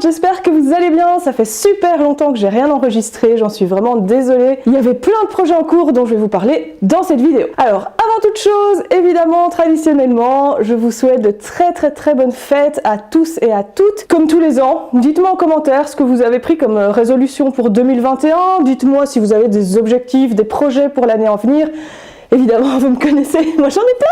j'espère que vous allez bien. Ça fait super longtemps que j'ai rien enregistré, j'en suis vraiment désolée. Il y avait plein de projets en cours dont je vais vous parler dans cette vidéo. Alors, avant toute chose, évidemment, traditionnellement, je vous souhaite de très bonnes fêtes à tous et à toutes. Comme tous les ans, dites-moi en commentaire ce que vous avez pris comme résolution pour 2021. Dites-moi si vous avez des objectifs, des projets pour l'année à venir. Évidemment, vous me connaissez, moi j'en ai plein.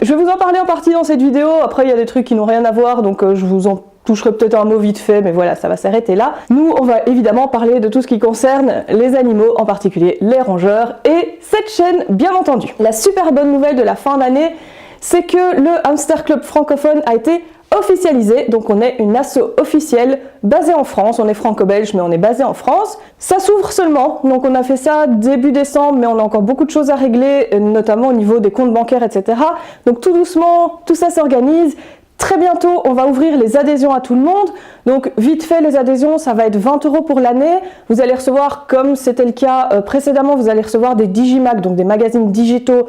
Je vais vous en parler en partie dans cette vidéo. Après, il y a des trucs qui n'ont rien à voir, donc je vous en toucherai peut-être un mot vite fait, mais voilà, ça va s'arrêter là. Nous, on va évidemment parler de tout ce qui concerne les animaux, en particulier les rongeurs, et cette chaîne, bien entendu. La super bonne nouvelle de la fin d'année, c'est que le Hamster Club francophone a été officialisé, donc on est une asso officielle basée en France, on est franco-belge mais on est basé en France. Ça s'ouvre seulement, donc on a fait ça début décembre mais on a encore beaucoup de choses à régler, notamment au niveau des comptes bancaires, etc. Donc tout doucement, tout ça s'organise. Très bientôt, on va ouvrir les adhésions à tout le monde. Donc vite fait, les adhésions, ça va être 20 € pour l'année. Vous allez recevoir, comme c'était le cas précédemment, vous allez recevoir des Digimac, donc des magazines digitaux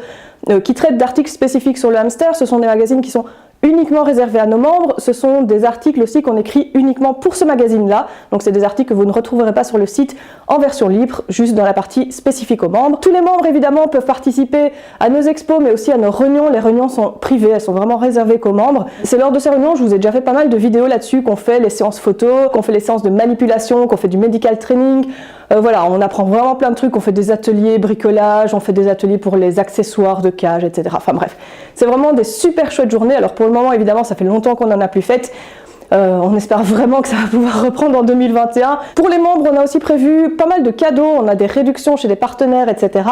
qui traitent d'articles spécifiques sur le hamster. Ce sont des magazines qui sont uniquement réservés à nos membres. Ce sont des articles aussi qu'on écrit uniquement pour ce magazine-là. Donc c'est des articles que vous ne retrouverez pas sur le site en version libre, juste dans la partie spécifique aux membres. Tous les membres, évidemment, peuvent participer à nos expos, mais aussi à nos réunions. Les réunions sont privées, elles sont vraiment réservées qu'aux membres. C'est lors de ces réunions, je vous ai déjà fait pas mal de vidéos là-dessus, qu'on fait les séances photos, qu'on fait les séances de manipulation, qu'on fait du medical training. Voilà, on apprend vraiment plein de trucs, on fait des ateliers bricolage, on fait des ateliers pour les accessoires de cage, etc. Enfin bref, c'est vraiment des super chouettes journées. Alors pour le moment, évidemment, ça fait longtemps qu'on n'en a plus fait. On espère vraiment que ça va pouvoir reprendre en 2021. Pour les membres, on a aussi prévu pas mal de cadeaux, on a des réductions chez des partenaires, etc.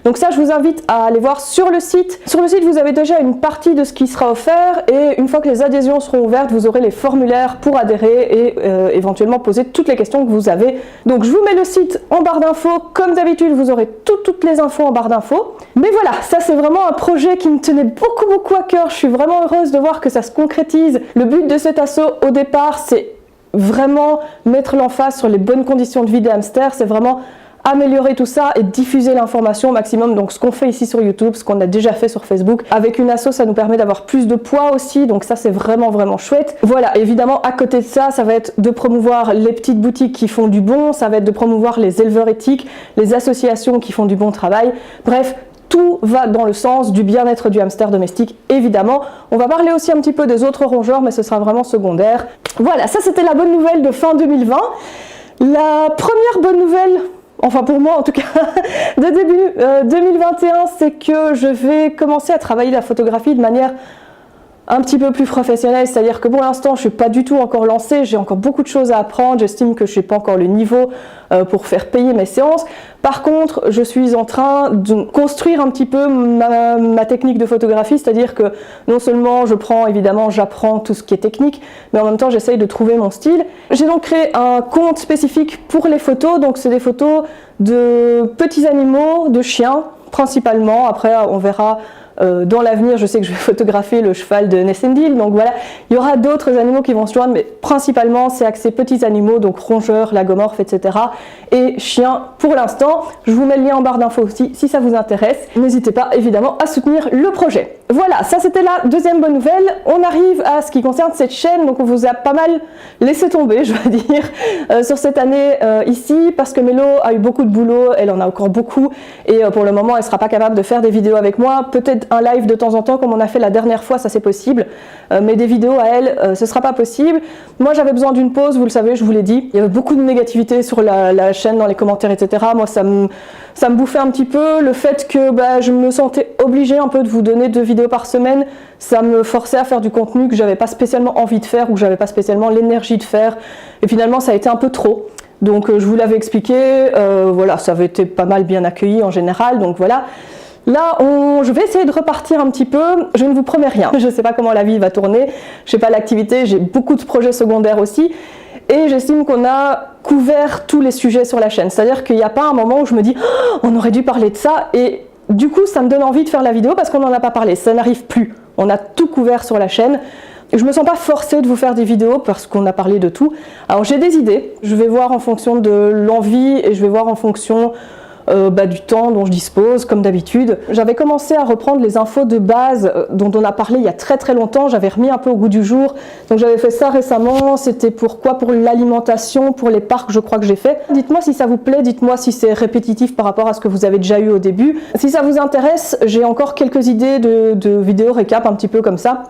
Donc ça, je vous invite à aller voir sur le site. Sur le site, vous avez déjà une partie de ce qui sera offert et une fois que les adhésions seront ouvertes, vous aurez les formulaires pour adhérer et éventuellement poser toutes les questions que vous avez. Donc je vous mets le site en barre d'infos. Comme d'habitude, vous aurez toutes les infos en barre d'infos. Mais voilà, ça c'est vraiment un projet qui me tenait beaucoup à cœur. Je suis vraiment heureuse de voir que ça se concrétise. Le but de cet asso, au départ, c'est vraiment mettre l'emphase sur les bonnes conditions de vie des hamsters, c'est vraiment améliorer tout ça et diffuser l'information au maximum. Donc ce qu'on fait ici sur YouTube, ce qu'on a déjà fait sur Facebook. Avec une asso, ça nous permet d'avoir plus de poids aussi, donc ça c'est vraiment chouette. Voilà, évidemment à côté de ça, ça va être de promouvoir les petites boutiques qui font du bon, ça va être de promouvoir les éleveurs éthiques, les associations qui font du bon travail, bref, tout va dans le sens du bien-être du hamster domestique, évidemment. On va parler aussi un petit peu des autres rongeurs, mais ce sera vraiment secondaire. Voilà, ça c'était la bonne nouvelle de fin 2020. La première bonne nouvelle, enfin pour moi en tout cas, de début 2021, c'est que je vais commencer à travailler la photographie de manière un petit peu plus professionnelle, c'est-à-dire que pour l'instant je suis pas du tout encore lancée, j'ai encore beaucoup de choses à apprendre, j'estime que je n'ai pas encore le niveau pour faire payer mes séances. Par contre, je suis en train de construire un petit peu ma technique de photographie, c'est-à-dire que non seulement j'apprends tout ce qui est technique, mais en même temps j'essaye de trouver mon style. J'ai donc créé un compte spécifique pour les photos, donc c'est des photos de petits animaux, de chiens principalement, après on verra. Dans l'avenir, je sais que je vais photographier le cheval de Nessendil, donc voilà, il y aura d'autres animaux qui vont se joindre, mais principalement c'est axé petits animaux, donc rongeurs, lagomorphes, etc. et chiens pour l'instant. Je vous mets le lien en barre d'infos aussi si ça vous intéresse. N'hésitez pas évidemment à soutenir le projet. Voilà, ça c'était la deuxième bonne nouvelle. On arrive à ce qui concerne cette chaîne, donc on vous a pas mal laissé tomber, je vais dire, sur cette année ici, parce que Mélo a eu beaucoup de boulot, elle en a encore beaucoup, et pour le moment elle sera pas capable de faire des vidéos avec moi, peut-être un live de temps en temps comme on a fait la dernière fois, ça c'est possible, mais des vidéos à elle, ce sera pas possible. Moi j'avais besoin d'une pause, vous le savez, je vous l'ai dit, il y avait beaucoup de négativité sur la chaîne, dans les commentaires, etc. Moi ça me bouffait un petit peu, le fait que je me sentais obligée un peu de vous donner 2 vidéos par semaine, ça me forçait à faire du contenu que j'avais pas spécialement envie de faire ou que j'avais pas spécialement l'énergie de faire, et finalement ça a été un peu trop. Donc je vous l'avais expliqué, voilà, ça avait été pas mal bien accueilli en général, donc voilà. Là, je vais essayer de repartir un petit peu, je ne vous promets rien, je ne sais pas comment la vie va tourner, je n'ai pas l'activité, j'ai beaucoup de projets secondaires aussi, et j'estime qu'on a couvert tous les sujets sur la chaîne, c'est-à-dire qu'il n'y a pas un moment où je me dis oh, on aurait dû parler de ça, et du coup ça me donne envie de faire la vidéo parce qu'on n'en a pas parlé, ça n'arrive plus, on a tout couvert sur la chaîne. Je me sens pas forcée de vous faire des vidéos parce qu'on a parlé de tout. Alors j'ai des idées, je vais voir en fonction de l'envie et je vais voir en fonction du temps dont je dispose, comme d'habitude. J'avais commencé à reprendre les infos de base dont on a parlé il y a très longtemps, j'avais remis un peu au goût du jour, donc j'avais fait ça récemment. C'était pourquoi? Pour l'alimentation, pour les parcs, je crois que j'ai fait. Dites-moi si ça vous plaît, dites-moi si c'est répétitif par rapport à ce que vous avez déjà eu au début. Si ça vous intéresse, j'ai encore quelques idées de vidéos récap un petit peu comme ça,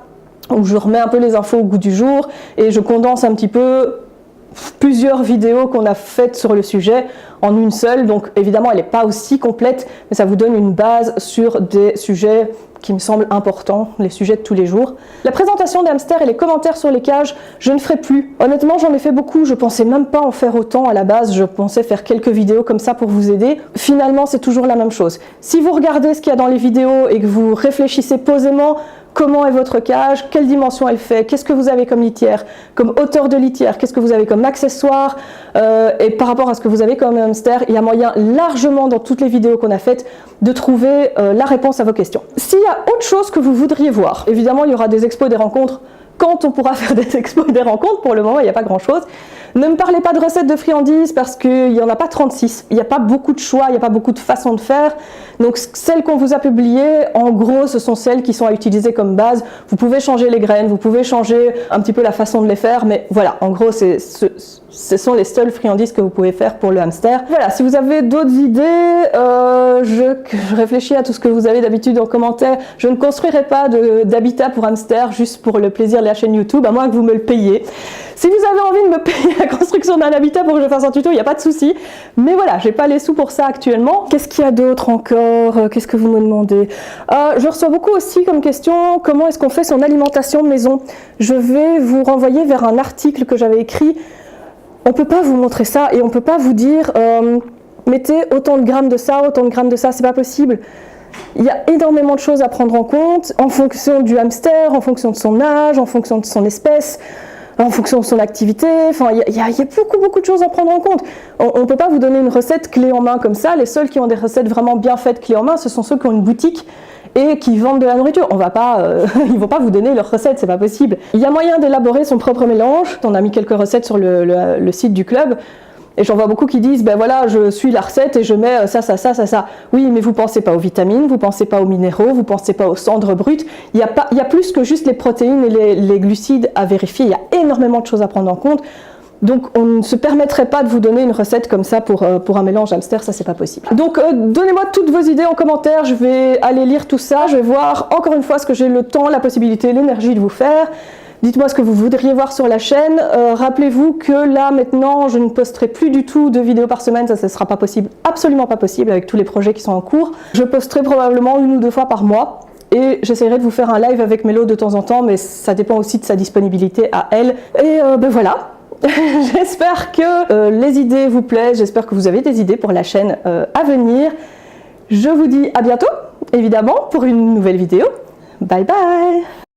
où je remets un peu les infos au goût du jour et je condense un petit peu plusieurs vidéos qu'on a faites sur le sujet en une seule. Donc évidemment elle n'est pas aussi complète, mais ça vous donne une base sur des sujets qui me semblent importants, les sujets de tous les jours. La présentation des hamsters et les commentaires sur les cages, je ne ferai plus. Honnêtement, j'en ai fait beaucoup, je pensais même pas en faire autant à la base, je pensais faire quelques vidéos comme ça pour vous aider. Finalement, c'est toujours la même chose. Si vous regardez ce qu'il y a dans les vidéos et que vous réfléchissez posément, comment est votre cage, quelle dimension elle fait, qu'est-ce que vous avez comme litière, comme hauteur de litière, qu'est-ce que vous avez comme accessoire, et par rapport à ce que vous avez comme hamster, il y a moyen largement dans toutes les vidéos qu'on a faites de trouver la réponse à vos questions. S'il y a autre chose que vous voudriez voir, évidemment il y aura des expos et des rencontres quand on pourra faire des expos et des rencontres. Pour le moment il n'y a pas grand chose. Ne me parlez pas de recettes de friandises parce qu'il n'y en a pas 36, il n'y a pas beaucoup de choix, il n'y a pas beaucoup de façons de faire. Donc celles qu'on vous a publiées, en gros ce sont celles qui sont à utiliser comme base. Vous pouvez changer les graines, vous pouvez changer un petit peu la façon de les faire, mais voilà, en gros ce sont les seules friandises que vous pouvez faire pour le hamster. Voilà, si vous avez d'autres idées, je réfléchis à tout ce que vous avez d'habitude en commentaire. Je ne construirai pas d'habitat pour hamster juste pour le plaisir de la chaîne YouTube, à moins que vous me le payiez. Si vous avez envie de me payer la construction d'un habitat pour que je fasse un tuto, il n'y a pas de souci. Mais voilà, j'ai pas les sous pour ça actuellement. Qu'est-ce qu'il y a d'autre encore? Qu'est-ce que vous me demandez? Je reçois beaucoup aussi comme question, comment est-ce qu'on fait son alimentation maison? Je vais vous renvoyer vers un article que j'avais écrit. On peut pas vous montrer ça et on peut pas vous dire mettez autant de grammes de ça, c'est pas possible. Il y a énormément de choses à prendre en compte en fonction du hamster, en fonction de son âge, en fonction de son espèce, en fonction de son activité. Enfin, il y a beaucoup de choses à prendre en compte. On ne peut pas vous donner une recette clé en main comme ça. Les seuls qui ont des recettes vraiment bien faites clé en main, ce sont ceux qui ont une boutique et qui vendent de la nourriture. On va pas, ils vont pas vous donner leurs recettes, c'est pas possible. Il y a moyen d'élaborer son propre mélange. On a mis quelques recettes sur le site du club. Et j'en vois beaucoup qui disent, ben voilà, je suis la recette et je mets ça. Oui, mais vous pensez pas aux vitamines, vous pensez pas aux minéraux, vous pensez pas aux cendres brutes. Il y a plus que juste les protéines et les glucides à vérifier. Il y a énormément de choses à prendre en compte. Donc on ne se permettrait pas de vous donner une recette comme ça pour un mélange hamster, ça c'est pas possible. Donc donnez-moi toutes vos idées en commentaire, je vais aller lire tout ça, je vais voir encore une fois ce que j'ai le temps, la possibilité, l'énergie de vous faire. Dites-moi ce que vous voudriez voir sur la chaîne. Rappelez-vous que là maintenant je ne posterai plus du tout de vidéos par semaine, ça ne sera pas possible, absolument pas possible avec tous les projets qui sont en cours. Je posterai probablement 1 ou 2 fois par mois. Et j'essaierai de vous faire un live avec Mélo de temps en temps, mais ça dépend aussi de sa disponibilité à elle. Et ben voilà. J'espère que les idées vous plaisent, j'espère que vous avez des idées pour la chaîne à venir. Je vous dis à bientôt, évidemment, pour une nouvelle vidéo. Bye bye!